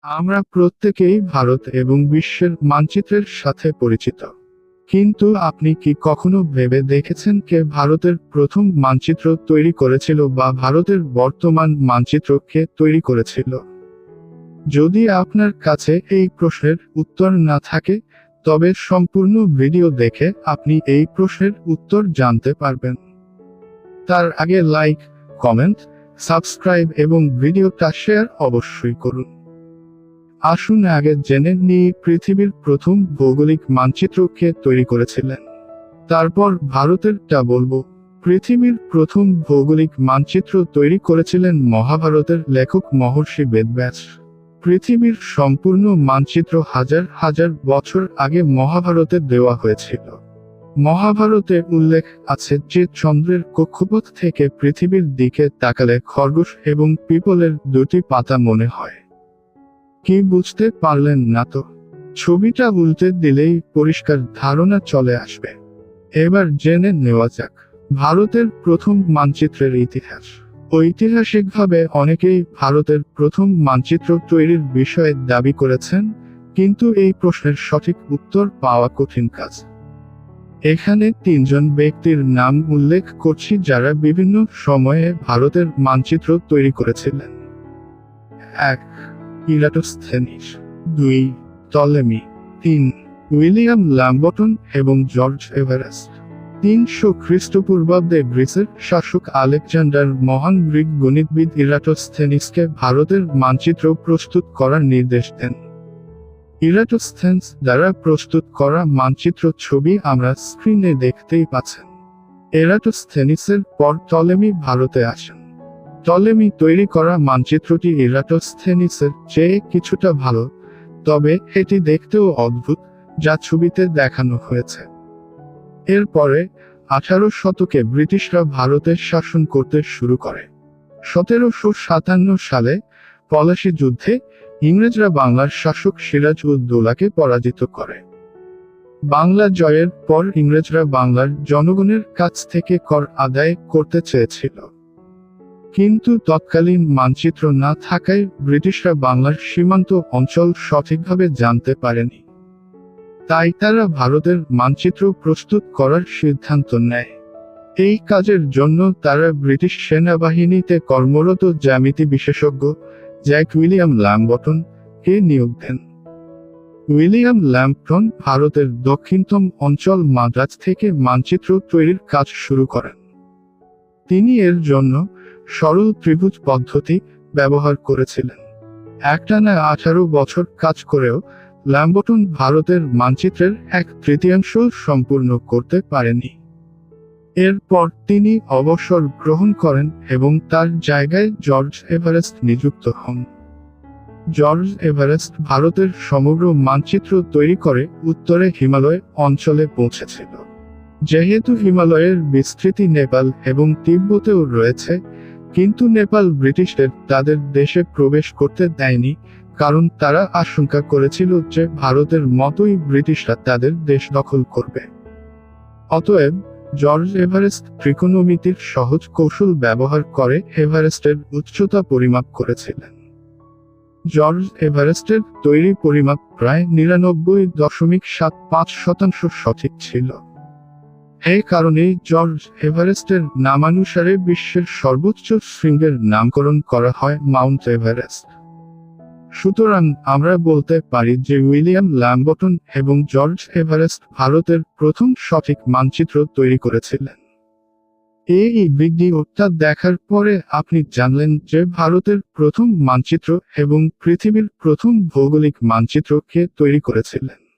আমরা প্রত্যেকেই ভারত এবং বিশ্বের মানচিত্রের সাথে পরিচিত। কিন্তু আপনি কি কখনো ভেবে দেখেছেন কে ভারতের প্রথম মানচিত্র তৈরি করেছিল বা ভারতের বর্তমান মানচিত্র কে তৈরি করেছিল? যদি আপনার কাছে এই প্রশ্নের উত্তর না থাকে, তবে সম্পূর্ণ ভিডিও দেখে আপনি এই প্রশ্নের উত্তর জানতে পারবেন। তার আগে লাইক, কমেন্ট, সাবস্ক্রাইব এবং ভিডিওটা শেয়ার অবশ্যই করুন। আসুন আগে জেনে নিই পৃথিবীর প্রথম ভৌগোলিক মানচিত্র কে তৈরি করেছিলেন। তারপর ভারতেরটা বলবো। পৃথিবীর প্রথম ভৌগোলিক মানচিত্র তৈরি করেছিলেন মহাভারতের লেখক মহর্ষি বেদব্যাস। পৃথিবীর সম্পূর্ণ মানচিত্র হাজার হাজার বছর আগে মহাভারতে দেওয়া হয়েছিল। মহাভারতে উল্লেখ আছে যে চন্দ্রের কক্ষপথ থেকে পৃথিবীর দিকে তাকালে খরগোশ এবং পিপলের দুটি পাতা মনে হয়। কি বুঝতে পারলেন না তো? ছবিটা উল্টে দিলেই পরিষ্কার ধারণা চলে আসবে। এবার জেনে নেওয়া যাক ভারতের প্রথম মানচিত্রের ইতিহাস। ঐতিহাসিকভাবে অনেকেই ভারতের প্রথম মানচিত্র তৈরির বিষয়ে দাবি করেছেন, কিন্তু এই প্রশ্নের সঠিক উত্তর পাওয়া কঠিন কাজ। এখানে তিনজন ব্যক্তির নাম উল্লেখ করছি যারা বিভিন্ন সময়ে ভারতের মানচিত্র তৈরি করেছিলেন। 1. ইরাটোস্থেনিস। 2. টলেমি। 3. উইলিয়াম ল্যাম্বটন এবং জর্জ এভারেস্ট। 300 খ্রিস্টপূর্বাব্দে গ্রিসের শাসক আলেকজান্ডার মহান গ্রিক গণিতবিদ ইরাটোস্থেনিসকে ভারতের মানচিত্র প্রস্তুত করার নির্দেশ দেন। ইরাটোস্থেনিস দ্বারা প্রস্তুত করা মানচিত্র ছবি আমরা স্ক্রিনে দেখতেই পাচ্ছেন। ইরাটোস্থেনিসের পর টলেমি ভারতে আসেন। টলেমি তৈরি করা মানচিত্রটি ইরাটোস্থেনিসের চেয়ে কিছুটা ভালো, তবে এটি দেখতেও অদ্ভুত, যা ছবিতে দেখানো হয়েছে। এরপরে 18 শতকে ব্রিটিশরা ভারতে শাসন করতে শুরু করে। 1757 সালে পলাশী যুদ্ধে ইংরেজরা বাংলার শাসক সিরাজ-উদ-দৌলাকে পরাজিত করে। বাংলা জয়ের পর ইংরেজরা বাংলার জনগণের কাছ থেকে কর আদায় করতে চেয়েছিল। কিন্তু তৎকালীন মানচিত্র না থাকায় ব্রিটিশরা বাংলার সীমান্ত অঞ্চল সঠিকভাবে জানতে পারেনি। তাই তারা ভারতের মানচিত্র প্রস্তুত করার সিদ্ধান্ত নেয়। এই কাজের জন্য তারা ব্রিটিশ সেনাবাহিনীতে কর্মরত জ্যামিতি বিশেষজ্ঞ জ্যাক উইলিয়াম ল্যাম্বটন কে নিয়োগ দেন। উইলিয়াম ল্যাম্বটন ভারতের দক্ষিণতম অঞ্চল মাদ্রাজ থেকে মানচিত্র তৈরির কাজ শুরু করেন। তিনি এর জন্য সরল ত্রিভুজ পদ্ধতি ব্যবহার করেছিলেন। একটানা 18 বছর কাজ করেও ল্যাম্বটন ভারতের মানচিত্রের 1/3 সম্পূর্ণ করতে পারেনি। এরপর তিনি অবসর গ্রহণ করেন এবং তার জায়গায় জর্জ এভারেস্ট নিযুক্ত হন। জর্জ এভারেস্ট ভারতের সমগ্র মানচিত্র তৈরি করে উত্তরে হিমালয় অঞ্চলে পৌঁছেছিল। যেহেতু হিমালয়ের বিস্তৃতি নেপাল এবং তিব্বতেও রয়েছে, কিন্তু নেপাল ব্রিটিশদের তাদের দেশে প্রবেশ করতে দেয়নি, কারণ তারা আশঙ্কা করেছিল যে ভারতের মতোই ব্রিটিশরা তাদের দেশ দখল করবে। অতএব জর্জ এভারেস্ট ত্রিকোণমিতির সহজ কৌশল ব্যবহার করে এভারেস্টের উচ্চতা পরিমাপ করেছিলেন। জর্জ এভারেস্টের তৈরি পরিমাপ প্রায় 99.75% সঠিক ছিল। এই কারণেই জর্জ এভারেস্টের নামানুসারে বিশ্বের সর্বোচ্চ শৃঙ্গের নামকরণ করা হয় মাউন্ট এভারেস্ট। সুতরাং আমরা বলতে পারি যে উইলিয়াম ল্যাম্বটন এবং জর্জ এভারেস্ট ভারতের প্রথম সঠিক মানচিত্র তৈরি করেছিলেন। এই ভিডিওটা দেখার পরে আপনি জানলেন যে ভারতের প্রথম মানচিত্র এবং পৃথিবীর প্রথম ভৌগোলিক মানচিত্র কে তৈরি করেছিলেন।